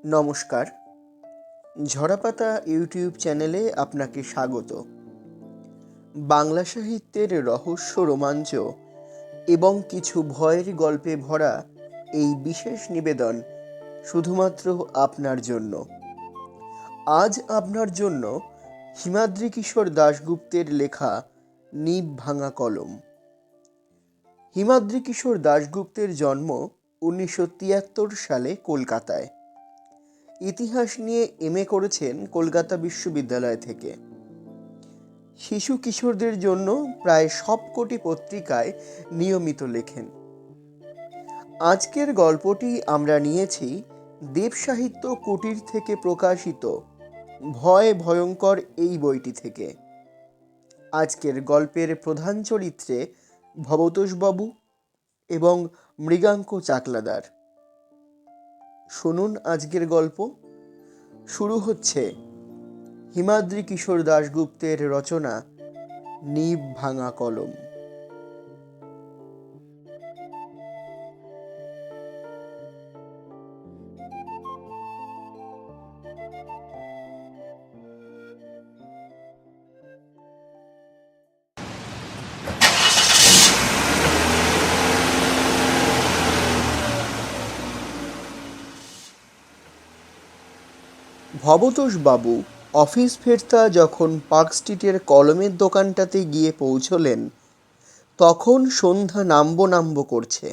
নমস্কার, ঝরাপাতা ইউটিউব চ্যানেলে আপনাকে স্বাগত। বাংলা সাহিত্যের রহস্য, রোমাঞ্চ এবং কিছু ভয়ের গল্পে ভরা এই বিশেষ নিবেদন শুধুমাত্র আপনার জন্য। আজ আপনার জন্য হিমাদ্রি কিশোর দাশগুপ্তের লেখা নিব ভাঙা কলম। হিমাদ্রি কিশোর দাশগুপ্তের জন্ম 1973 সালে কলকাতায়। ইতিহাস নিয়ে এমএ করেছেন কলকাতা বিশ্ববিদ্যালয় থেকে। শিশু কিশোরদের জন্য প্রায় সবকটি পত্রিকায় নিয়মিত লেখেন। আজকের গল্পটি আমরা নিয়েছি দেব সাহিত্য কুটির থেকে প্রকাশিত ভয় ভয়ঙ্কর এই বইটি থেকে। আজকের গল্পের প্রধান চরিত্রে ভবতোষবাবু এবং মৃগাঙ্ক চাকলাদার। শুনুন আজকের গল্প। শুরু হচ্ছে হিমাদ্রি কিশোর দাশগুপ্তের রচনা নিব ভাঙা কলম। ভবতোষবাবু অফিস ফেরতা যখন পার্ক স্ট্রিটের কলমের দোকানটাতে গিয়ে পৌঁছলেন, তখন সন্ধ্যা নামবো করছে।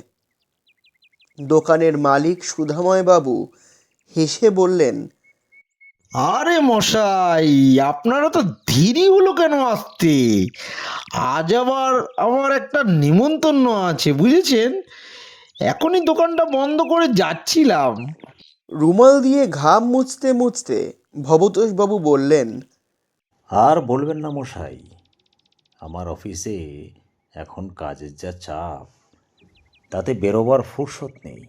দোকানের মালিক সুধাময়বাবু হেসে বললেন, আরে মশাই, আপনারা তো দেরি হলো কেন আসতে? আজ আবার আমার একটা নিমন্ত্রণ আছে, বুঝেছেন? এখনই দোকানটা বন্ধ করে যাচ্ছিলাম। রুমাল দিয়ে ঘাম মুছতে মুছতে ভবতোষবাবু বললেন, আর বলবেন না মশাই, আমার অফিসে এখন কাজের যা চাপ, তাতে বেরোবার ফুরসত নেই।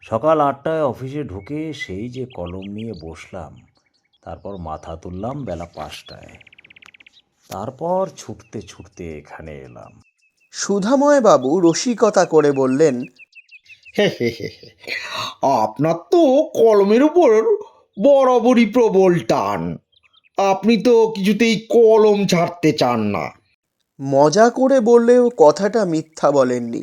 সকাল 8টায় অফিসে ঢুকে সেই যে কলম নিয়ে বসলাম, তারপর মাথা তুললাম বেলা 5টায়, তারপর ছুটতে ছুটতে এখানে এলাম। সুধাময়বাবু রসিকতা করে বললেন, হে হে হে হে। আপনার তো কলমের উপর বরাবরই প্রবল টান। আপনি তো কিছুতেই কলম ছাড়তে চান না। মজা করে বললেও কথাটা মিথ্যা বলেননি।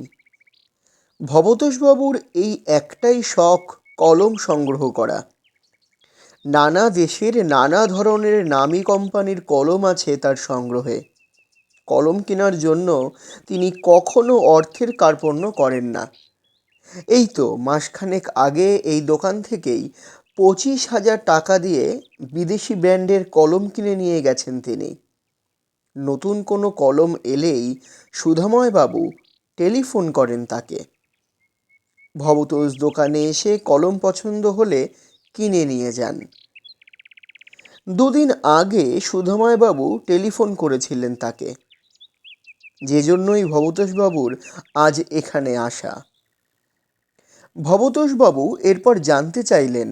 ভবতোষবাবুর এই একটাই শখ কলম সংগ্রহ করা। নানা দেশের নানা ধরনের নামী কোম্পানির কলম আছে তার সংগ্রহে। কলম কেনার জন্য তিনি কখনো অর্থের কার্পণ্য করেন না। এই তো মাসখানেক আগে এই দোকান থেকেই 25,000 টাকা দিয়ে বিদেশি ব্র্যান্ডের কলম কিনে নিয়ে গেছেন তিনি। নতুন কোনো কলম এলেই সুধাময়বাবু টেলিফোন করেন তাকে। ভবতোষ দোকানে এসে কলম পছন্দ হলে কিনে নিয়ে যান। দুদিন আগে সুধাময়বাবু টেলিফোন করেছিলেন তাকে, যে জন্যই ভবতোষবাবুর আজ এখানে আসা। ভবতোষবাবু এরপর জানতে চাইলেন,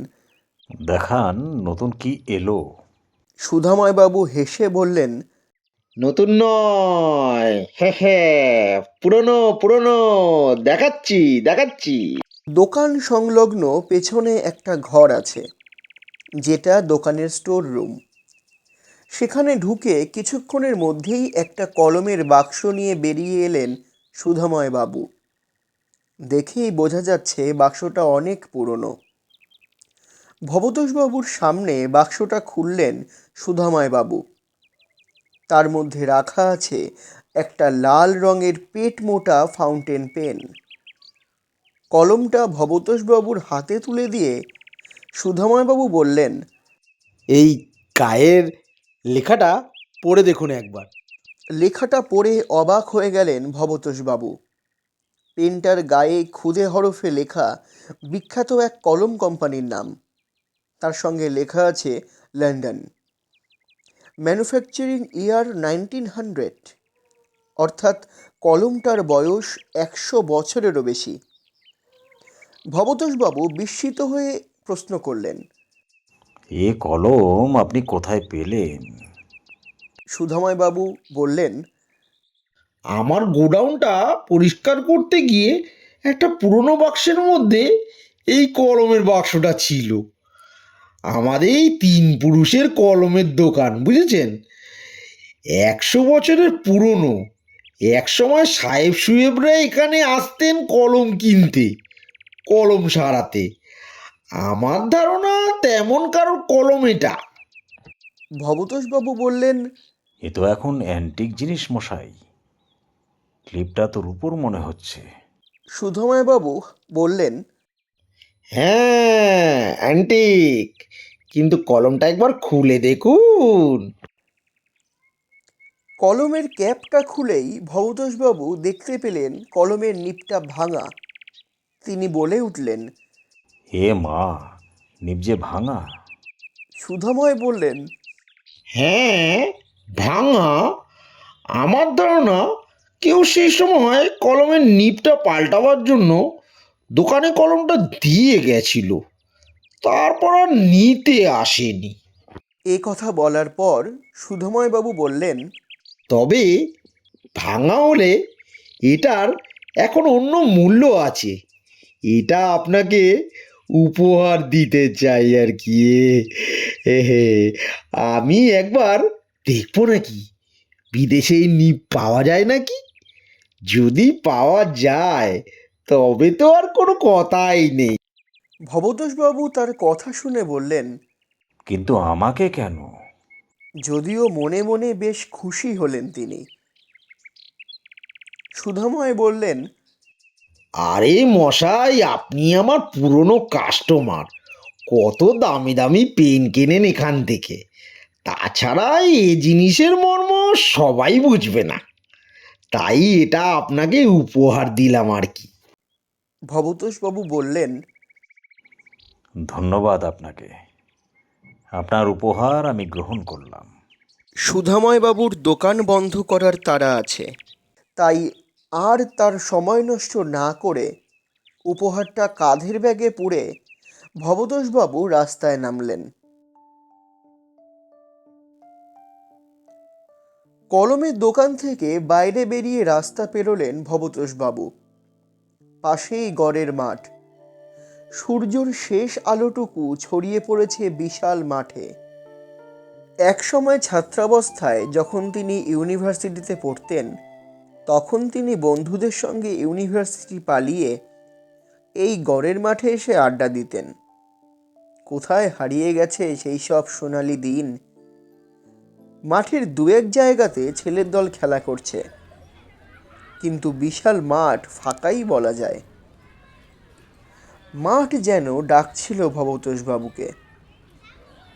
দেখান নতুন কি এলো। সুধাময়বাবু হেসে বললেন, নতুন নয়, হ্যাঁ হ্যাঁ, পুরনো পুরনো, দেখাচ্ছি দেখাচ্ছি। দোকান সংলগ্ন পেছনে একটা ঘর আছে, যেটা দোকানের স্টোর রুম। সেখানে ঢুকে কিছুক্ষণের মধ্যেই একটা কলমের বাক্স নিয়ে বেরিয়ে এলেন সুধাময়বাবু। দেখেই বোঝা যাচ্ছে বাক্সটা অনেক পুরনো। ভবতোষবাবুর সামনে বাক্সটা খুললেন সুধাময়বাবু। তার মধ্যে রাখা আছে একটা লাল রঙের পেট মোটা ফাউন্টেন পেন। কলমটা ভবতোষবাবুর হাতে তুলে দিয়ে সুধাময়বাবু বললেন, এই গায়ের লেখাটা পড়ে দেখুন একবার। লেখাটা পড়ে অবাক হয়ে গেলেন ভবতোষবাবু। পেনটার গায়ে খুদে হরফে লেখা বিখ্যাত এক কলম কোম্পানির নাম। তার সঙ্গে লেখা আছে লন্ডন, ম্যানুফ্যাকচারিং ইয়ার 1900, অর্থাৎ কলমটার বয়স 100 বছরেরও বেশি। ভবতোষবাবু বিস্মিত হয়ে প্রশ্ন করলেন। এ কলম আপনি কোথায় পেলেন? সুধাময়বাবু বললেন, আমার গোডাউনটা পরিষ্কার করতে গিয়ে একটা পুরনো বাক্সের মধ্যে এই কলমের বাক্সটা ছিল। আমাদের এই তিন পুরুষের কলমের দোকান, বুঝেছেন? 100 বছরের পুরনো। একসময় সাহেব সুহেবরা এখানে আসতেন কলম কিনতে, কলম সারাতে। আমার ধারণা তেমন কারোর কলম এটা। ভবতোষবাবু বললেন, এ তো এখন অ্যান্টিক জিনিস মশাই, ক্লিপটা তো রূপোর মনে হচ্ছে। সুধময়বাবু বললেন, হ্যাঁ, অ্যান্টিক, কিন্তু কলমটা একবার খুলে দেখুন। কলমের ক্যাপটা খুলেই ভবতোষবাবু দেখতে পেলেন কলমের নিপটা ভাঙা। তিনি বলে উঠলেন। এ মা, নিব যে ভাঙা! সুধাময় বললেন, হ্যাঁ, ভাঙা। আমার ধারণা কেউ সেই সময় কলমের নিবটা পাল্টাবার জন্য দোকানে কলমটা দিয়ে গেছিল, তারপর আর নিতে আসেনি। এ কথা বলার পর সুধময়বাবু বললেন, তবে ভাঙা হলে এটার এখন অন্য মূল্য আছে। এটা আপনাকে উপহার দিতে চাই আর কি। এ হে, আমি একবার দেখবো নাকি বিদেশে এই নিব পাওয়া যায় নাকি। যদি পাওয়া যায় তবে তো আর কোনো কথাই নেই। ভবতোষবাবু তার কথা শুনে বললেন, কিন্তু আমাকে কেন? যদিও মনে মনে বেশ খুশি হলেন তিনি। সুধাময় বললেন, আরে মশাই, আপনি আমার পুরনো কাস্টমার। কত দামি দামি পেন কেনেন এখান থেকে। তাছাড়া এ জিনিসের মর্ম সবাই বুঝবে না, তাই এটা আপনাকে উপহার দিলাম আর কি। ভবতোষবাবু বললেন, ধন্যবাদ আপনাকে, আপনার উপহার আমি গ্রহণ করলাম। সুধাময়বাবুর দোকান বন্ধ করার তাড়া আছে, তাই আর তার সময় নষ্ট না করে উপহারটা কাঁধের ব্যাগে পুরে ভবতোষবাবু রাস্তায় নামলেন। কলমের দোকান থেকে বাইরে বেরিয়ে রাস্তা পেরোলেন ভবতোষবাবু। পাশেই গড়ের মাঠ। সূর্যর শেষ আলোটুকু ছড়িয়ে পড়েছে বিশাল মাঠে। একসময় ছাত্রাবস্থায় যখন তিনি ইউনিভার্সিটিতে পড়তেন, তখন তিনি বন্ধুদের সঙ্গে ইউনিভার্সিটি পালিয়ে এই গড়ের মাঠে এসে আড্ডা দিতেন। কোথায় হারিয়ে গেছে সেই সব সোনালি দিন। মাঠের দু এক জায়গাতে ছেলের দল খেলা করছে, কিন্তু বিশাল মাঠ ফাঁকাই বলা যায়। মাঠ যেন ডাকছিল ভবতোষবাবুকে।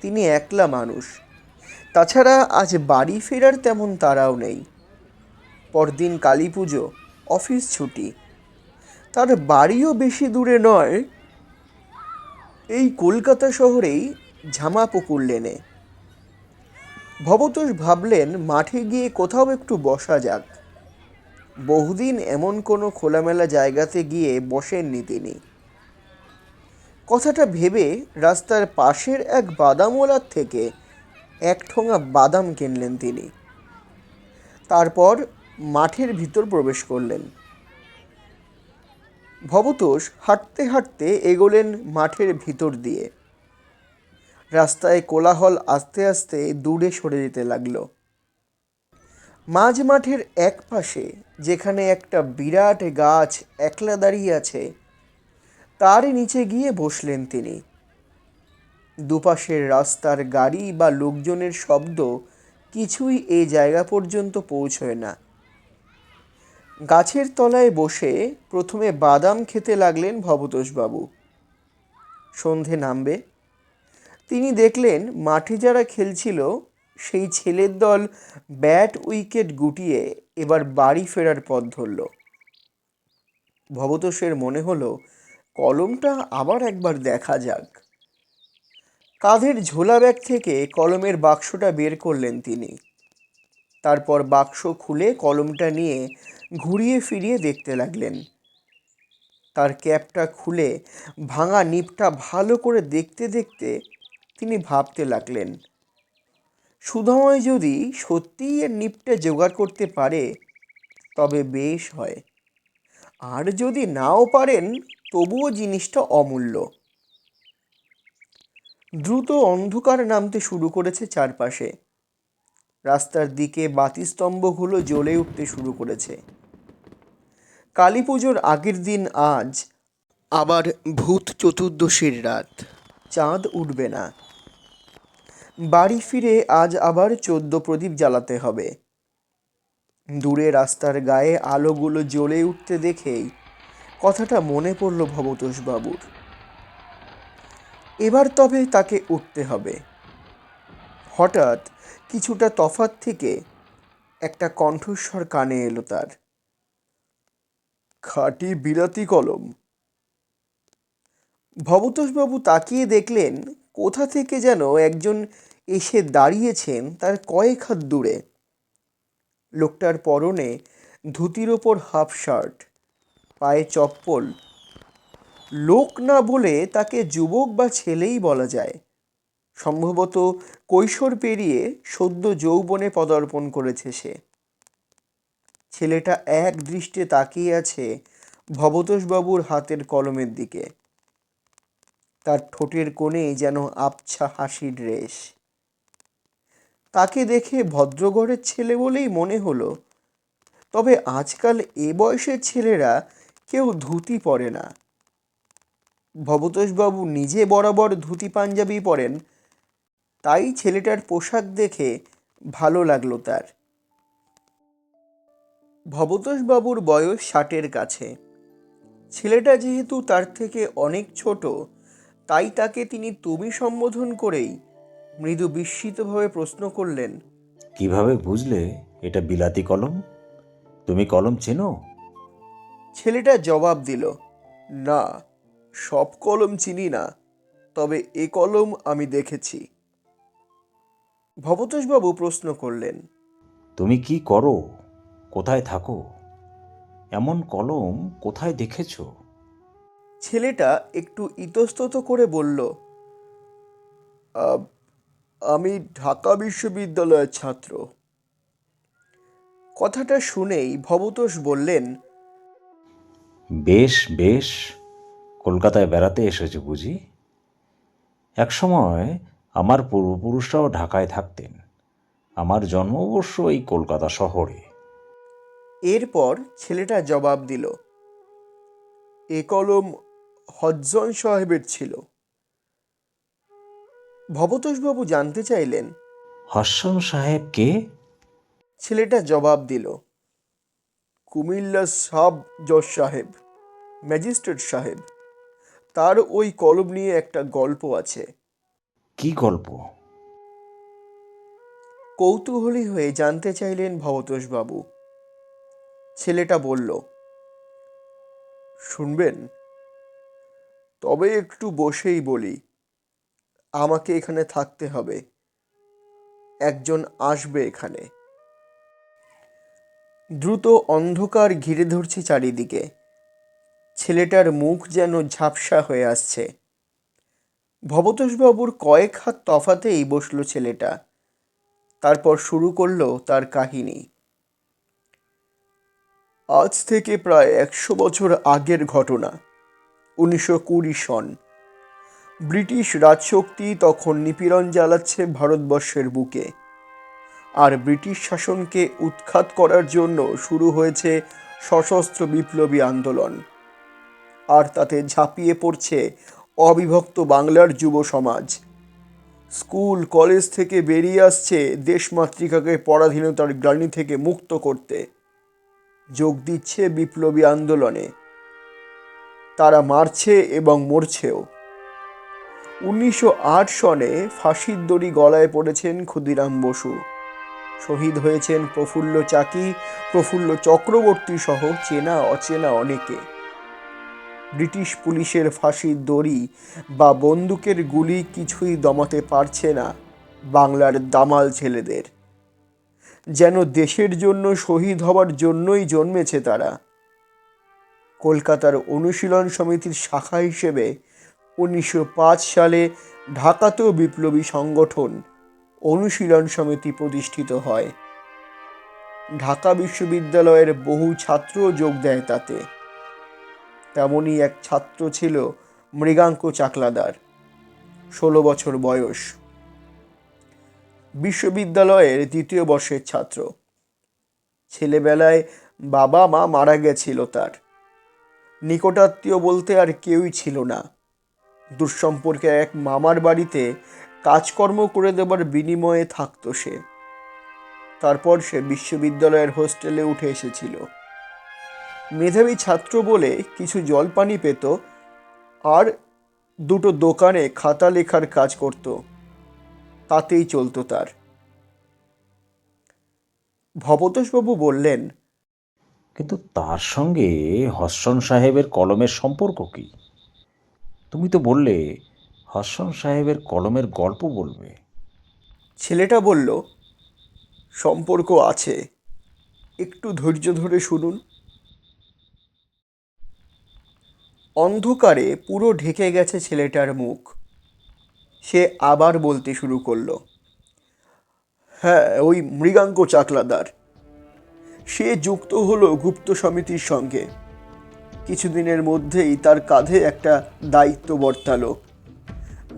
তিনি একলা মানুষ, তাছাড়া আজ বাড়ি ফেরার তেমন তাড়াও নেই। পরদিন কালী পুজো, অফিস ছুটি। তার বাড়িও বেশি দূরে নয়, এই কলকাতা শহরেই ঝামাপুকুর লেনে। ভবতোষ ভাবলেন মাঠে গিয়ে কোথাও একটু বসা যাক। বহুদিন এমন কোনো খোলামেলা জায়গাতে গিয়ে বসেননি তিনি। কথাটা ভেবে রাস্তার পাশের এক বাদামওয়ালার থেকে এক ঠোঙা বাদাম কিনলেন তিনি। তারপর মাঠের ভিতর প্রবেশ করলেন। ভবতোষ হাঁটতে হাঁটতে এগোলেন মাঠের ভিতর দিয়ে। রাস্তায় কোলাহল আস্তে আস্তে দূরে সরে যেতে লাগলো। মাঝ মাঠের এক পাশে যেখানে একটা বিরাট গাছ একলা দাঁড়িয়ে আছে, তার নিচে গিয়ে বসলেন তিনি। দুপাশের রাস্তার গাড়ি বা লোকজনের শব্দ কিছুই এই জায়গা পর্যন্ত পৌঁছয় না। গাছের তলায় বসে প্রথমে বাদাম খেতে লাগলেন ভবতোষবাবু। সন্ধে নামবে। তিনি দেখলেন মাঠে যারা খেলছিল সেই ছেলের দল ব্যাট উইকেট গুটিয়ে এবার বাড়ি ফেরার পথ ধরল। ভবতোষের মনে হলো কলমটা আবার একবার দেখা যাক। কাঁধের ঝোলা ব্যাগ থেকে কলমের বাক্সটা বের করলেন তিনি। তারপর বাক্স খুলে কলমটা নিয়ে ঘুরিয়ে ফিরিয়ে দেখতে লাগলেন। তার ক্যাপটা খুলে ভাঙা নিবটা ভালো করে দেখতে দেখতে তিনি ভাবতে লাগলেন, সুধাময় যদি সত্যিই এর নিবটা জোগাড় করতে পারে তবে বেশ হয়, আর যদি নাও পারেন তবুও জিনিসটা অমূল্য। দ্রুত অন্ধকার নামতে শুরু করেছে চারপাশে। রাস্তার দিকে বাতিস্তম্ভগুলো জ্বলে উঠতে শুরু করেছে। কালী পুজোর আগের দিন আজ, আবার ভূত চতুর্দশীর রাত। চাঁদ উঠবে না। বাড়ি ফিরে আজ আবার 14 প্রদীপ জ্বালাতে হবে। দূরে রাস্তার গায়ে আলোগুলো জ্বলে উঠতে দেখেই কথাটা মনে পড়ল ভবতোষবাবুর। এবার তবে তাকে উঠতে হবে। হঠাৎ কিছুটা তফাৎ থেকে একটা কণ্ঠস্বর কানে এলো তার। খাঁটি বিলাতি কলম। ভবতোষবাবু তাকিয়ে দেখলেন কোথা থেকে যেন একজন এসে দাঁড়িয়েছেন তার কয়েক হাত দূরে। লোকটার পরনে ধুতির ওপর হাফ শার্ট, পায়ে চপ্পল। লোক না বলে তাকে যুবক বা ছেলেই বলা যায়। সম্ভবত কৈশোর পেরিয়ে সদ্য যৌবনে পদার্পণ করেছে সে। ছেলেটা এক দৃষ্টে তাকিয়ে আছে ভবতোষবাবুর হাতের কলমের দিকে। তার ঠোঁটের কোণে যেন আবছা হাসির রেশ। তাকে দেখে ভদ্রঘরের ছেলে বলেই মনে হলো, তবে আজকাল এ বয়সের ছেলেরা কেউ ধুতি পরে না। ভবতোষবাবু নিজে বরাবর ধুতি পাঞ্জাবি পরেন, তাই ছেলেটার পোশাক দেখে ভালো লাগলো তার। ভবতোষবাবুর বয়স 60-এর কাছে। ছেলেটা যেহেতু তার থেকে অনেক ছোট, তাই তাকে তিনি তুমি সম্বোধন করেই মৃদু বিস্মিতভাবে প্রশ্ন করলেন, কিভাবে বুঝলে এটা বিলাতি কলম? তুমি কলম চেনো? ছেলেটা জবাব দিল, না, সব কলম চিনি না, তবে এ কলম আমি দেখেছি। ভবতোষবাবু প্রশ্ন করলেন, তুমি কি করো? কোথায় থাকো? এমন কলম কোথায় দেখেছো? ছেলেটা একটু ইতস্তত করে বলল, আমি ঢাকা বিশ্ববিদ্যালয়ের ছাত্র। কথাটা শুনেই ভবতোষ বললেন, বেশ বেশ, কলকাতায় বেড়াতে এসেছো বুঝি? একসময় আমার পূর্বপুরুষরাও ঢাকায় থাকতেন। আমার জন্ম অবশ্য এই কলকাতা শহরে। এরপর ছেলেটা জবাব দিল, এ কলম হজ্জন সাহেবের ছিল। ভবতোষবাবু জানতে চাইলেন, হাসান সাহেব কে? ছেলেটা জবাব দিল, কুমিল্লা সাব জজ সাহেব, ম্যাজিস্ট্রেট সাহেব। তার ওই কলম নিয়ে একটা গল্প আছে। কি গল্প? কৌতূহলী হয়ে জানতে চাইলেন ভবতোষবাবু। ছেলেটা বলল, শুনবেন? তবে একটু বসেই বলি। আমাকে এখানে থাকতে হবে। একজন আসবে এখানে। দ্রুত অন্ধকার ঘিরে ধরছে চারিদিকে। ছেলেটার মুখ যেন ঝাপসা হয়ে আসছে। ভবতোষবাবুর কয়েক হাত তফাতেই বসল ছেলেটা। তারপর শুরু করলো তার কাহিনী। আজ থেকে প্রায় 100 বছর আগের ঘটনা। 1920 সন। ব্রিটিশ রাজশক্তি তখন নিপীড়ন চালাচ্ছে ভারতবর্ষের বুকে। আর ব্রিটিশ শাসনকে উৎখাত করার জন্য শুরু হয়েছে সশস্ত্র বিপ্লবী আন্দোলন। আর তাতে ঝাঁপিয়ে পড়ছে অবিভক্ত বাংলার যুব সমাজ। স্কুল কলেজ থেকে বেরিয়ে আসছে দেশমাতৃকাকে পরাধীনতার গ্লানি থেকে মুক্ত করতে। যোগ দিচ্ছে বিপ্লবী আন্দোলনে। তারা মারছে এবং মরছেও। 1908 সনে ফাঁসির দড়ি গলায় পড়েছেন ক্ষুদিরাম বসু। শহীদ হয়েছেন প্রফুল্ল চাকি, প্রফুল্ল চক্রবর্তী সহ চেনা অচেনা অনেকে। ব্রিটিশ পুলিশের ফাঁসির দড়ি বা বন্দুকের গুলি কিছুই দমাতে পারছে না বাংলার দামাল ছেলেদের। যেন দেশের জন্য শহীদ হবার জন্যই জন্মেছে তারা। কলকাতার অনুশীলন সমিতির শাখা হিসেবে 1905 সালে ঢাকাতেও বিপ্লবী সংগঠন অনুশীলন সমিতি প্রতিষ্ঠিত হয়। ঢাকা বিশ্ববিদ্যালয়ের বহু ছাত্র যোগ দেয় তাতে। তেমনই এক ছাত্র ছিল মৃগাঙ্ক চাকলাদার, 16 বছর বয়স, বিশ্ববিদ্যালয়ের 2য় বর্ষের ছাত্র। ছেলেবেলায় বাবা মা মারা গেছিল তার। নিকটাত্মীয় বলতে আর কেউই ছিল না। দুঃসম্পর্কে এক মামার বাড়িতে কাজকর্ম করে দেবার বিনিময়ে থাকতো সে। তারপর সে বিশ্ববিদ্যালয়ের হোস্টেলে উঠে এসেছিল। মেধাবী ছাত্র বলে কিছু জলপানি পেত আর 2টো দোকানে খাতা লেখার কাজ করত, তাতেই চলতো তার। ভবতোষবাবু বললেন, কিন্তু তার সঙ্গে হসন সাহেবের কলমের সম্পর্ক কি? তুমি তো বললে হসন সাহেবের কলমের গল্প বলবে। ছেলেটা বলল, সম্পর্ক আছে, একটু ধৈর্য ধরে শুনুন। অন্ধকারে পুরো ঢেকে গেছে ছেলেটার মুখ। সে আবার বলতে শুরু করলো, হ্যাঁ, ওই মৃগাঙ্ক চাকলাদার। সে যুক্ত হলো গুপ্ত সমিতির সঙ্গে। কিছুদিনের মধ্যেই তার কাঁধে একটা দায়িত্ব বর্তালো।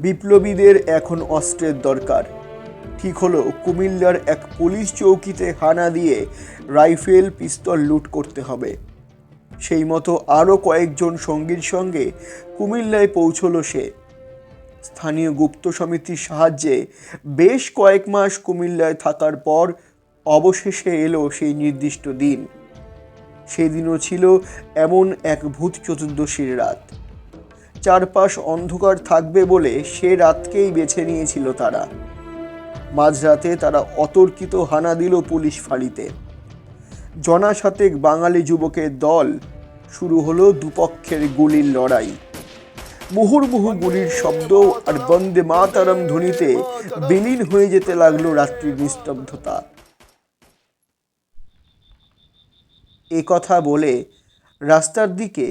বিপ্লবীদের এখন অস্ত্রের দরকার। ঠিক হলো কুমিল্লার এক পুলিশ চৌকিতে হানা দিয়ে রাইফেল পিস্তল লুট করতে হবে। সেই মতো আরও কয়েকজন সঙ্গীর সঙ্গে কুমিল্লায় পৌঁছলো সে। স্থানীয় গুপ্ত সমিতির সাহায্যে বেশ কয়েক মাস কুমিল্লায় থাকার পর অবশেষে এলো সেই নির্দিষ্ট দিন। সেদিনও ছিল এমন এক ভূত চতুর্দশীর রাত। চারপাশ অন্ধকার থাকবে বলে সে রাতকেই বেছে নিয়েছিল তারা। মাঝরাতে তারা অতর্কিত হানা দিল পুলিশ ফাঁড়িতে। জনাশাতেক বাঙালি যুবকের দল। শুরু হলো দুপক্ষের গুলির লড়াই। মুহুর্মুহু গুলির শব্দ আর বন্দে মাতারম ধ্বনিতে বিলীন হয়ে যেতে লাগলো রাত্রির নিস্তব্ধতা। এ কথা বলে রাস্তার দিকে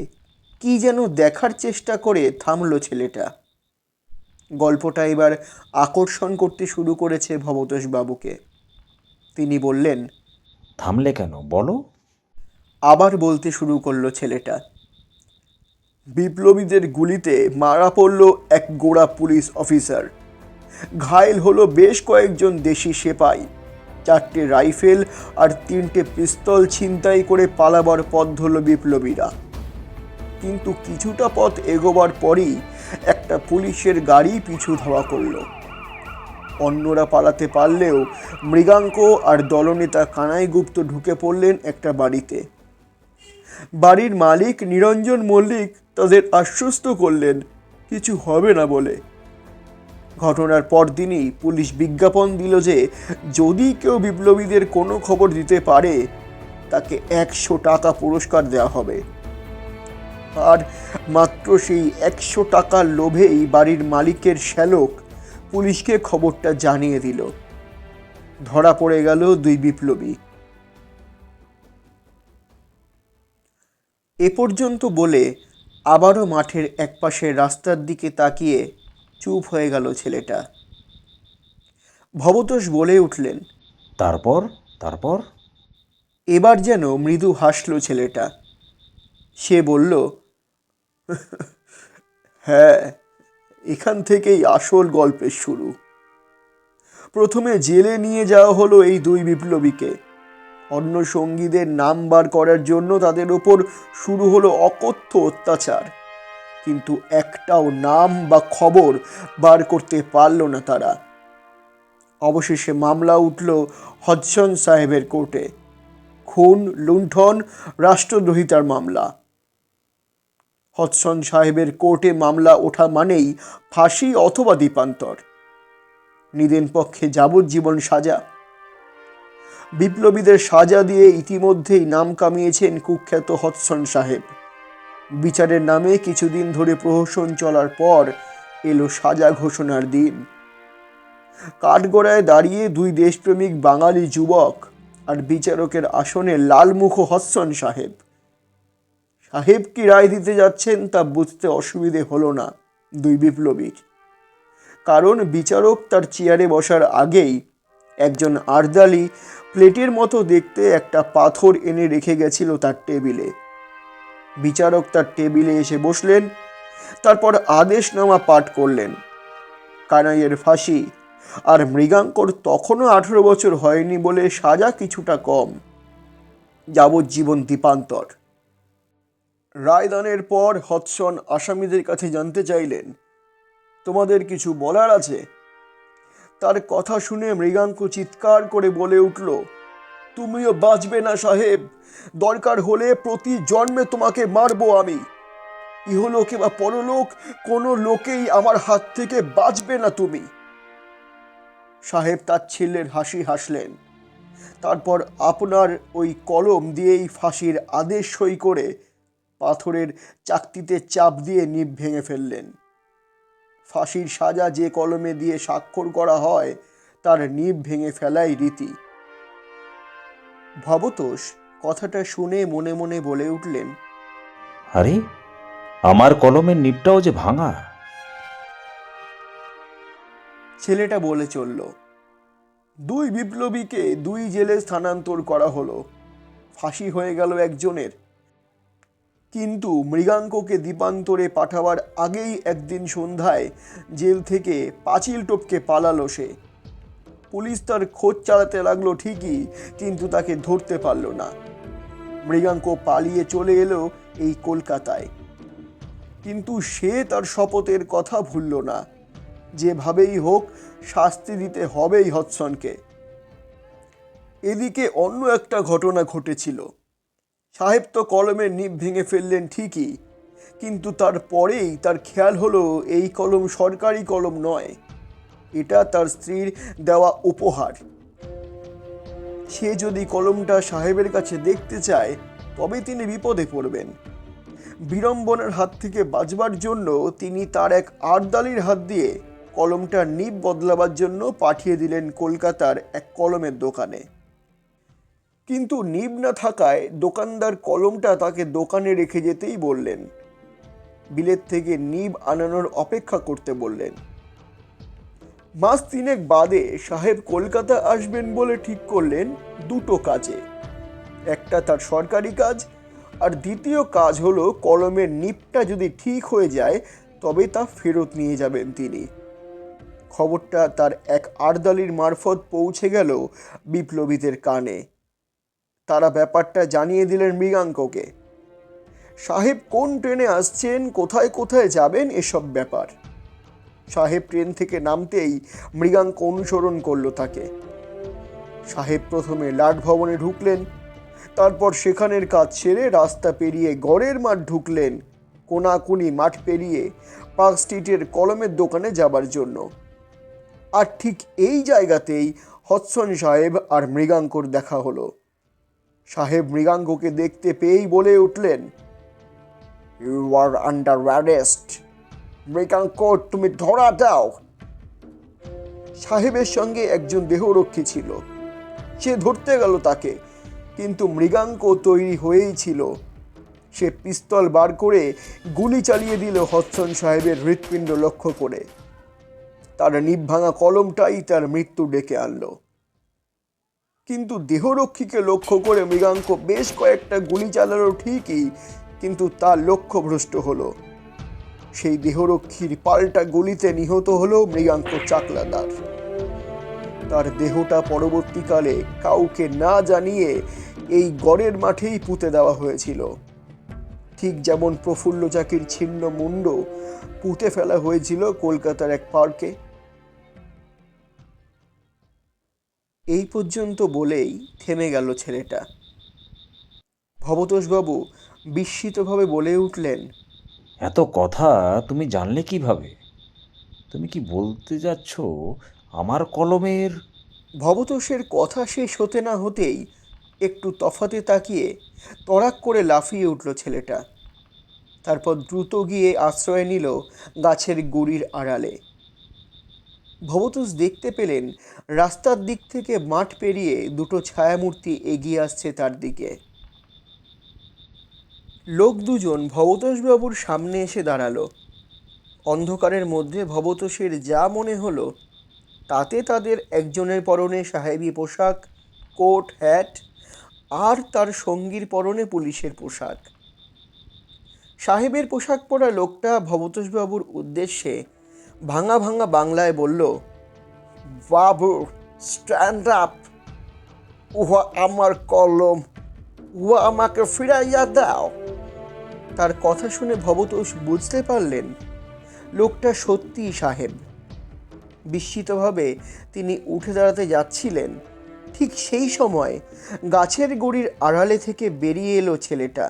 কি যেন দেখার চেষ্টা করে থামলো ছেলেটা। গল্পটা এবার আকর্ষণ করতে শুরু করেছে ভবতোষবাবুকে। তিনি বললেন, থামলে কেন বলো? আবার বলতে শুরু করলো ছেলেটা, বিপ্লবীদের গুলিতে মারা পড়ল এক গোড়া পুলিশ অফিসার। ঘায়েল হলো বেশ কয়েকজন দেশি সেপাই। 4টে রাইফেল আর 3টে পিস্তল ছিনতাই করে পালাবার পথ ধরল বিপ্লবীরা। কিন্তু কিছুটা পথ এগোবার পরই একটা পুলিশের গাড়ি পিছু ধাওয়া করল। অন্যরা পালাতে পারলেও মৃগাঙ্ক আর দলনেতা কানাই গুপ্ত ঢুকে পড়লেন একটা বাড়িতে। বাড়ির মালিক নিরঞ্জন মল্লিক তাদের আশ্বস্ত করলেন কিছু হবে না বলে। ঘটনার পরদিনই পুলিশ বিজ্ঞাপন দিল যে যদি কেউ বিপ্লবীদের কোনো খবর দিতে পারে তাকে 100 টাকা পুরস্কার দেওয়া হবে। আর মাত্র সেই 100 টাকার লোভেই বাড়ির মালিকের শ্যালক পুলিশকে খবরটা জানিয়ে দিল। ধরা পড়ে গেল 2 বিপ্লবী। এ পর্যন্ত বলে আবারও মাঠের একপাশে রাস্তার দিকে তাকিয়ে চুপ হয়ে গেল ছেলেটা। ভবতোষ বলে উঠলেন, তারপর তারপর এবার যেন মৃদু হাসলো ছেলেটা। সে বলল, হ্যাঁ, এখান থেকেই আসল গল্পের শুরু। প্রথমে জেলে নিয়ে যাওয়া হলো এই 2 বিপ্লবীকে। অন্য সঙ্গীদের নাম বার করার জন্য তাদের ওপর শুরু হলো অকথ্য অত্যাচার। কিন্তু একটাও নাম বা খবর বার করতে পারল না তারা। অবশেষে মামলা উঠল হডসন সাহেবের কোর্টে। খুন, লুণ্ঠন, রাষ্ট্রদ্রোহিতার মামলা। হডসন সাহেবের কোর্টে মামলা ওঠা মানেই ফাঁসি অথবা দ্বীপান্তর। নিদেন পক্ষে যাবজ্জীবন সাজা। বিপ্লবীদের সাজা দিয়ে ইতিমধ্যেই নাম কামিয়েছেন কুখ্যাত হডসন সাহেব। বিচারের নামে কিছুদিন ধরে প্রহসন চলার পর এলো সাজা ঘোষণার দিন। কাঠগড়ায় দাঁড়িয়ে 2 দেশপ্রেমিক বাঙালি যুবক আর বিচারকের আসনে লালমুখ হডসন সাহেব। সাহেব কি রায় দিতে যাচ্ছেন তা বুঝতে অসুবিধে হলো না 2 বিপ্লবীর। কারণ বিচারক তার চেয়ারে বসার আগেই একজন আর্দালি প্লেটের মতো দেখতে একটা পাথর এনে রেখে গেছিল তার টেবিলে। বিচারক তার টেবিলে এসে বসলেন, তারপর আদেশনামা পাঠ করলেন। কানাইয়ের ফাঁসি, আর মৃগাঙ্কর তখনও 18 বছর হয়নি বলে সাজা কিছুটা কম, যাবজ্জীবন দ্বীপান্তর। রায়দানের পর হডসন আসামিদের কাছে জানতে চাইলেন, তোমাদের কিছু বলার আছে? তার কথা শুনে মৃগাঙ্ক চিৎকার করে বলে উঠল, তুমিও বাঁচবে না সাহেব, দরকার হলে প্রতি জন্মে তোমাকে মারবো আমি। ইহলোকে বা পরলোক কোনো লোকেই আমার হাত থেকে বাঁচবে না তুমি। সাহেব তাচ্ছিল্যের হাসি হাসলেন, তারপর আপনার ওই কলম দিয়েই ফাঁসির আদেশ সই করে পাথরের চাকতিতে চাপ দিয়ে নিব ভেঙে ফেললেন। ফাঁসির সাজা যে কলমে দিয়ে স্বাক্ষর করা হয় তার নিব ভেঙে ফেলাই রীতি। ভবতোষ কথাটা শুনে মনে মনে বলে উঠলেন, আরে, আমার কলমের নিবটাও যে ভাঙা। ছেলেটা বলে চলল, 2 বিপ্লবীকে 2 জেলে স্থানান্তর করা হলো, ফাঁসি হয়ে গেল একজনের। কিন্তু মৃগাঙ্ককে দ্বীপান্তরে পাঠাবার আগেই একদিন সন্ধ্যায় জেল থেকে পাঁচিল টপকে পালালো সে। পুলিশ তার খোঁজ চালাতে লাগলো ঠিকই, কিন্তু তাকে ধরতে পারল না। মৃগাঙ্ক পালিয়ে চলে এলো এই কলকাতায়, কিন্তু সে তার শপথের কথা ভুলল না, যেভাবেই হোক শাস্তি দিতে হবেই হডসনকে। এদিকে অন্য একটা ঘটনা ঘটেছিল। সাহেব তো কলমের নিব ভেঙে ফেললেন ঠিকই, কিন্তু তারপরেই তার খেয়াল হলো এই কলম সরকারি কলম নয়, এটা তার স্ত্রীর দেওয়া উপহার। সে যদি কলমটা সাহেবের কাছে দেখতে চায় তবে তিনি বিপদে পড়বেন। বিড়ম্বনার হাত থেকে বাঁচবার জন্য তিনি তার এক আর্দালির হাত দিয়ে কলমটার নিব বদলাবার জন্য পাঠিয়ে দিলেন কলকাতার এক কলমের দোকানে। কিন্তু নিব না থাকায় দোকানদার কলমটা তাকে দোকানে রেখে যেতেই বললেন। বিলেত থেকে নিব আনানোর অপেক্ষা করতে বললেন। মাস 3 বাদে সাহেব কলকাতা আসবেন বলে ঠিক করলেন 2টো কাজে। একটা তার সরকারি কাজ, আর দ্বিতীয় কাজ হলো কলমের নিবটা যদি ঠিক হয়ে যায় তবে তা ফেরত নিয়ে যাবেন তিনি। খবরটা তার এক আর্দালির মারফত পৌঁছে গেল বিপ্লবীদের কানে। তারা ব্যাপারটা জানিয়ে দিলেন মৃগাঙ্ককে। সাহেব কোন ট্রেনে আসছেন, কোথায় কোথায় যাবেন, এসব ব্যাপার। সাহেব ট্রেন থেকে নামতেই মৃগাঙ্ক অনুসরণ করলো তাকে। সাহেব প্রথমে লাট ভবনে ঢুকলেন, তারপর সেখানের কাজ সেরে রাস্তা পেরিয়ে গড়ের মাঠ ঢুকলেন, কোনাকুনি মাঠ পেরিয়ে পার্ক স্ট্রিটের কলমের দোকানে যাবার জন্য। আর ঠিক এই জায়গাতেই হডসন সাহেব আর মৃগাঙ্কর দেখা হলো। সাহেব মৃগাঙ্ককে দেখতে পেয়েই বলে উঠলেন, you are under arrest. Mriganka, তুমি ধরা দাও। সাহেবের সঙ্গে একজন দেহরক্ষী ছিল, সে ধরতে গেল তাকে, কিন্তু মৃগাঙ্ক তৈরি হয়েই ছিল। সে পিস্তল বার করে গুলি চালিয়ে দিল হডসন সাহেবের হৃৎপিণ্ড লক্ষ্য করে। তার নিব ভাঙা কলমটাই তার মৃত্যু ডেকে আনলো। কিন্তু দেহরক্ষীকে লক্ষ্য করে মৃগাঙ্ক বেশ কয়েকটা গুলি চালালো ঠিকই, কিন্তু তার লক্ষ্যভ্রষ্ট হলো। সেই দেহরক্ষীর পাল্টা গুলিতে নিহত হলো মৃগাঙ্ক চাকলাদার। তার দেহটা পরবর্তীকালে কাউকে না জানিয়ে এই গড়ের মাঠেই পুঁতে দেওয়া হয়েছিল, ঠিক যেমন প্রফুল্ল চাকির ছিন্ন মুন্ড পুঁতে ফেলা হয়েছিল কলকাতার এক পার্কে। এই পর্যন্ত বলেই থেমে গেল ছেলেটা। ভবতোষবাবু বিস্মিতভাবে বলে উঠলেন, এত কথা তুমি জানলে কিভাবে? তুমি কি বলতে যাচ্ছ আমার কলমের? ভবতোষের কথা শেষ হতে না হতেই একটু তফাতে তাকিয়ে তড়াক করে লাফিয়ে উঠল ছেলেটা। তারপর দ্রুত গিয়ে আশ্রয় নিল গাছের গুড়ির আড়ালে। ভবতোষ দেখতে পেলেন রাস্তার দিক থেকে মাঠ পেরিয়ে 2টো ছায়ামূর্তি এগিয়ে আসছে তার দিকে। লোক দুজন ভবতোষবাবুর সামনে এসে দাঁড়ালো। অন্ধকারের মধ্যে ভবতোষের যা মনে হলো তাতে তাদের একজনের পরনে সাহেবি পোশাক, কোট, হ্যাট, আর তার সঙ্গীর পরনে পুলিশের পোশাক। সাহেবের পোশাক পরা লোকটা ভবতোষবাবুর উদ্দেশ্যে ভাঙা ভাঙা বাংলায় বলল, বাবু স্ট্যান্ড আপ, উহা আমার কলম, উহা আমাকে ফিরাইয়া দাও। তার কথা শুনে ভবতোষ বুঝতে পারলেন লোকটা সত্যিই সাহেব। বিস্মিতভাবে তিনি উঠে দাঁড়াতে যাচ্ছিলেন, ঠিক সেই সময় গাছের গুড়ির আড়ালে থেকে বেরিয়ে এলো ছেলেটা।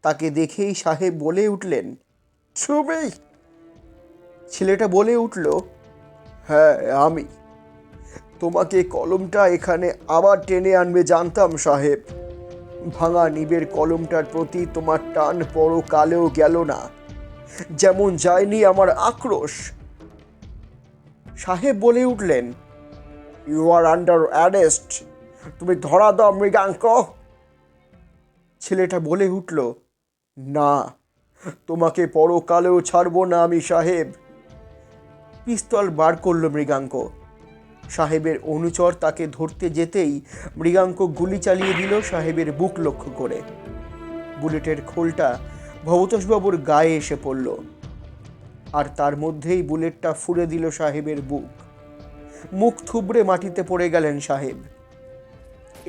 তাকে দেখেই সাহেব বলে উঠলেন, তুমি? ছেলেটা বলে উঠল, হ্যাঁ আমি। তোমাকে কলমটা এখানে আবার টেনে আনবে জানতাম সাহেব। ভাঙা নিবের কলমটার প্রতি তোমার টান পরকালেও গেল না, যেমন যায়নি আমার আক্রোশ। সাহেব বলে উঠলেন, ইউ আর আন্ডার অ্যারেস্ট, তুমি ধরা দাও মৃগাঙ্ক। ছেলেটা বলে উঠল, না, তোমাকে পরকালেও ছাড়বো না আমি সাহেব। পিস্তল বার করলো মৃগাঙ্ক। সাহেবের অনুচর তাকে ধরতে যেতেই মৃগাঙ্ক গুলি চালিয়ে দিল সাহেবের বুক লক্ষ্য করে। বুলেটের খোলটা ভবতোষবাবুর গায়ে এসে পড়ল, আর তার মধ্যেই বুলেটটা ফুঁড়ে দিল সাহেবের বুক। মুখ থুবড়ে মাটিতে পড়ে গেলেন সাহেব।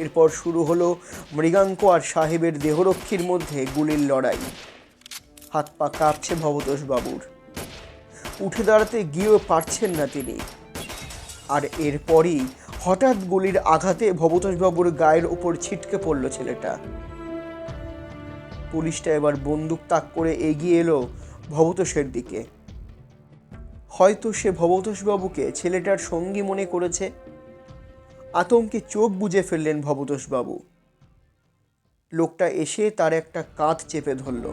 এরপর শুরু হলো মৃগাঙ্ক আর সাহেবের দেহরক্ষীর মধ্যে গুলির লড়াই। হাত পা কাঁপছে ভবতোষবাবুর, উঠে দাঁড়াতে গিয়েও পারছেন না তিনি। আর এরপরই হঠাৎ গুলির আঘাতে ভবতোষবাবুর গায়ের ওপর ছিটকে পড়ল ছেলেটা। পুলিশটা এবার বন্দুক তাক করে এগিয়ে এলো ভবতোষের দিকে। হয়তো সে ভবতোষবাবুকে ছেলেটার সঙ্গী মনে করেছে। আতঙ্কে চোখ বুজে ফেললেন ভবতোষবাবু। লোকটা এসে তার একটা কাঁধ চেপে ধরল।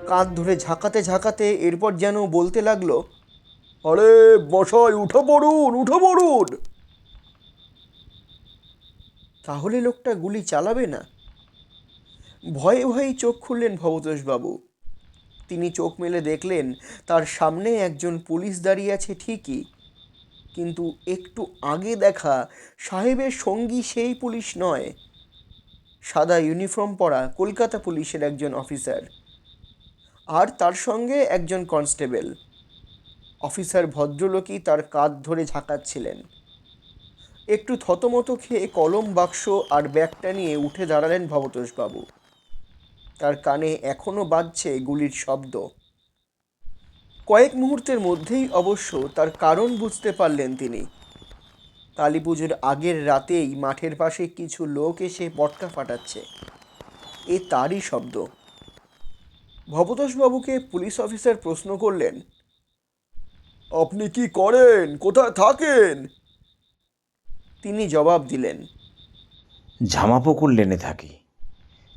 কাঁধ ধরে ঝাঁকাতে ঝাঁকাতে এরপর যেন বলতে লাগলো, আরে মশাই, উঠে পড়ুন, উঠে পড়ুন। তাহলে লোকটা গুলি চালাবে না? ভয়ে ভয়েই চোখ খুললেন ভবতোষবাবু। তিনি চোখ মেলে দেখলেন তার সামনে একজন পুলিশ দাঁড়িয়ে আছে ঠিকই, কিন্তু একটু আগে দেখা সাহেবের সঙ্গী সেই পুলিশ নয়। সাদা ইউনিফর্ম পরা কলকাতা পুলিশের একজন অফিসার, আর তার সঙ্গে একজন কনস্টেবল। অফিসার ভদ্রলোকই তার কাঁধ ধরে ঝাঁকাচ্ছিলেন। একটু থতমত খেয়ে কলম, বাক্স আর ব্যাগটা নিয়ে উঠে দাঁড়ালেন ভবতোষবাবু। তার কানে এখনো বাজছে গুলির শব্দ। কয়েক মুহূর্তের মধ্যেই অবশ্য তার কারণ বুঝতে পারলেন তিনি। কালী পুজোর আগের রাতেই মাঠের পাশে কিছু লোক এসে পটকা ফাটাচ্ছে, এ তারই শব্দ। ভবতোষবাবুকে পুলিশ অফিসার প্রশ্ন করলেন, আপনি কি করেন, কোথায় থাকেন? তিনি জবাব দিলেন, ঝামাপুকুর লেনে থাকি।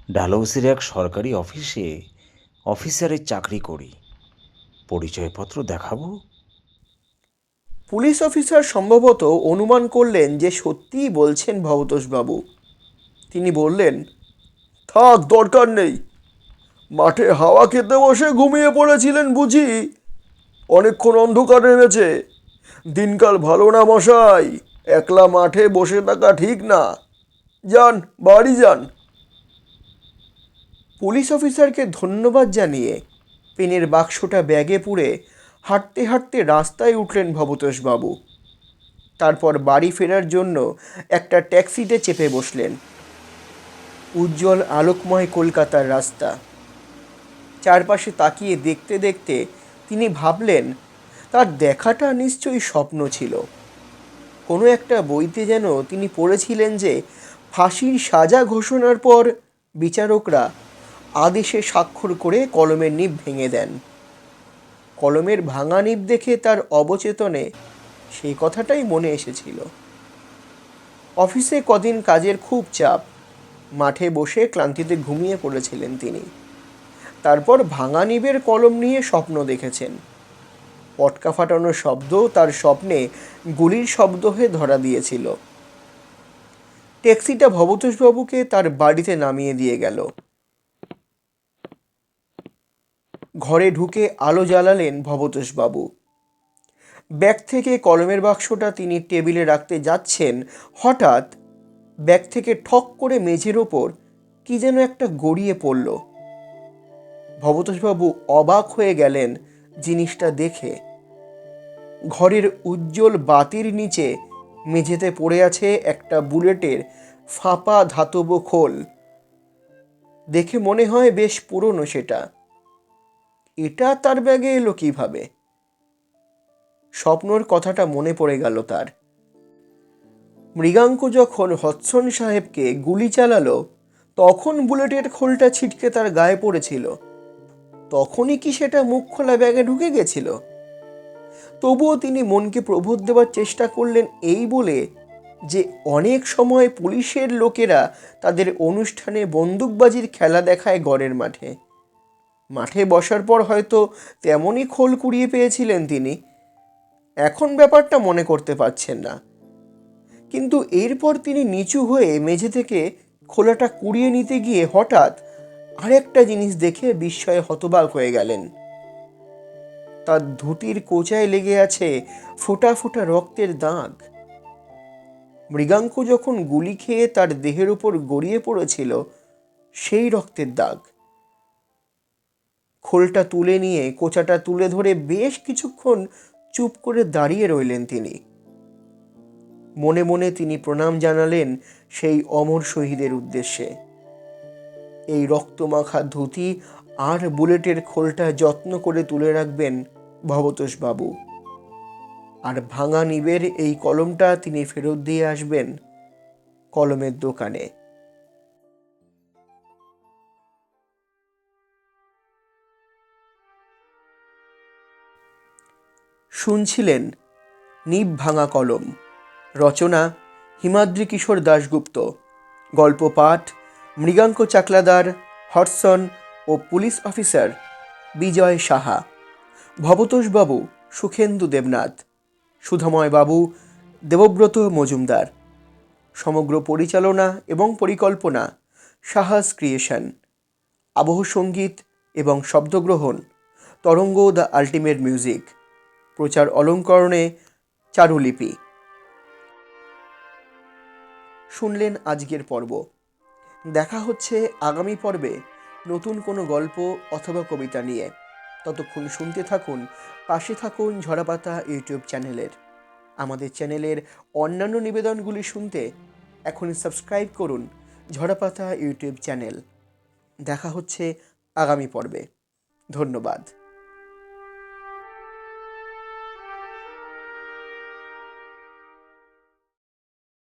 ডালহৌসির এক সরকারি অফিসে অফিসারের চাকরি করি। পরিচয়পত্র দেখাবো? পুলিশ অফিসার সম্ভবত অনুমান করলেন যে সত্যিই বলছেন ভবতোষবাবু। তিনি বললেন, থাক, দরকার নেই। মাঠে হাওয়া খেতে বসে ঘুমিয়ে পড়েছিলেন বুঝি? অনেকক্ষণ অন্ধকার নেমেছে। দিনকাল ভালো না মশাই, একলা মাঠে বসে থাকা ঠিক না। যান, বাড়ি যান। পুলিশ অফিসারকে ধন্যবাদ জানিয়ে পেনের বাক্সটা ব্যাগে পুরে হাঁটতে হাঁটতে রাস্তায় উঠলেন ভবতোষবাবু। তারপর বাড়ি ফেরার জন্য একটা ট্যাক্সিতে চেপে বসলেন। উজ্জ্বল আলোকময় কলকাতার রাস্তা। চারপাশে তাকিয়ে দেখতে দেখতে তিনি ভাবলেন তার দেখাটা নিশ্চয়ই স্বপ্ন ছিল। কোনো একটা বইতে যেন তিনি পড়েছিলেন যে ফাঁসির সাজা ঘোষণার পর বিচারকরা আদেশে স্বাক্ষর করে কলমের নিব ভেঙে দেন। কলমের ভাঙা নিব দেখে তার অবচেতনে সেই কথাটাই মনে এসেছিল। অফিসে কদিন কাজের খুব চাপ। মাঠে বসে ক্লান্তিতে ঘুমিয়ে পড়েছিলেন তিনি। তারপর ভাঙা নিবের কলম নিয়ে স্বপ্ন দেখেছেন। পটকা ফাটানোর শব্দ তার স্বপ্নে গুলির শব্দ হয়ে ধরা দিয়েছিল। ট্যাক্সিটা ভবতোষবাবুকে তার বাড়িতে নামিয়ে দিয়ে গেল। ঘরে ঢুকে আলো জ্বালালেন ভবতোষবাবু। ব্যাগ থেকে কলমের বাক্সটা তিনি টেবিলে রাখতে যাচ্ছেন, হঠাৎ ব্যাগ থেকে ঠক করে মেঝের ওপর কি যেন একটা গড়িয়ে পড়ল। ভবতোষবাবু অবাক হয়ে গেলেন জিনিসটা দেখে। ঘরের উজ্জ্বল বাতির নিচে মেঝেতে পড়ে আছে একটা বুলেটের ফাঁপা ধাতব খোল। দেখে মনে হয় বেশ পুরনো সেটা। এটা তার ব্যাগে এলো কিভাবে? স্বপ্নর কথাটা মনে পড়ে গেল তার। মৃগাঙ্ক যখন হডসন সাহেবকে গুলি চালালো তখন বুলেটের খোলটা ছিটকে তার গায়ে পড়েছিল। তখনই কি সেটা মুখ খোলা ব্যাগে ঢুকে গেছিল? তবুও তিনি মনকে প্রবোধ দেওয়ার চেষ্টা করলেন এই বলে যে অনেক সময় পুলিশের লোকেরা তাদের অনুষ্ঠানে বন্দুকবাজির খেলা দেখায় গড়ের মাঠে। মাঠে বসার পর হয়তো তেমনই খোল কুড়িয়ে পেয়েছিলেন তিনি। এখন ব্যাপারটা মনে করতে পারছেন না। কিন্তু এরপর তিনি নিচু হয়ে মেঝে থেকে খোলাটা কুড়িয়ে নিতে গিয়ে হঠাৎ আরেকটা জিনিস দেখে বিস্ময়ে হতবাক হয়ে গেলেন। তার ধুতির কোঁচায় লেগে আছে ফোঁটা ফোঁটা রক্তের দাগ। মৃগাঙ্ক যখন গুলি খেয়ে তার দেহের উপর গড়িয়ে পড়েছিল সেই রক্তের দাগ। খোলটা তুলে নিয়ে কোঁচাটা তুলে ধরে বেশ কিছুক্ষণ চুপ করে দাঁড়িয়ে রইলেন তিনি। মনে মনে তিনি প্রণাম জানালেন সেই অমর শহীদের উদ্দেশ্যে। এই রক্তমাখা ধুতি আর বুলেটের খোলটা যত্ন করে তুলে রাখবেন ভবতোষবাবু। আর ভাঙা নিবের এই কলমটা তিনি ফেরত দিয়ে আসবেন কলমের দোকানে। শুনছিলেন নিব ভাঙা কলম, রচনা হিমাদ্রি কিশোর দাশগুপ্ত, গল্প পাঠ মৃগাঙ্ক চাকলাদার, হডসন ও পুলিশ অফিসার বিজয় সাহা, ভবতোষবাবু সুখেন্দু দেবনাথ, সুধাময় বাবু দেবব্রত মজুমদার। সমগ্র পরিচালনা এবং পরিকল্পনা সাহাস ক্রিয়েশন। আবহ সঙ্গীত এবং শব্দগ্রহণ তরঙ্গ দ্য আল্টিমেট মিউজিক। প্রচার অলঙ্করণে চারুলিপি। শুনলেন আজকের পর্ব। দেখা হচ্ছে আগামী পর্বে নতুন কোনো গল্প অথবা কবিতা নিয়ে। ততক্ষণ শুনতে থাকুন, পাশে থাকুন ঝরাপাতা ইউটিউব চ্যানেলের। আমাদের চ্যানেলের অন্যান্য নিবেদনগুলি শুনতে এখনই সাবস্ক্রাইব করুন ঝরাপাতা ইউটিউব চ্যানেল। দেখা হচ্ছে আগামী পর্বে। ধন্যবাদ।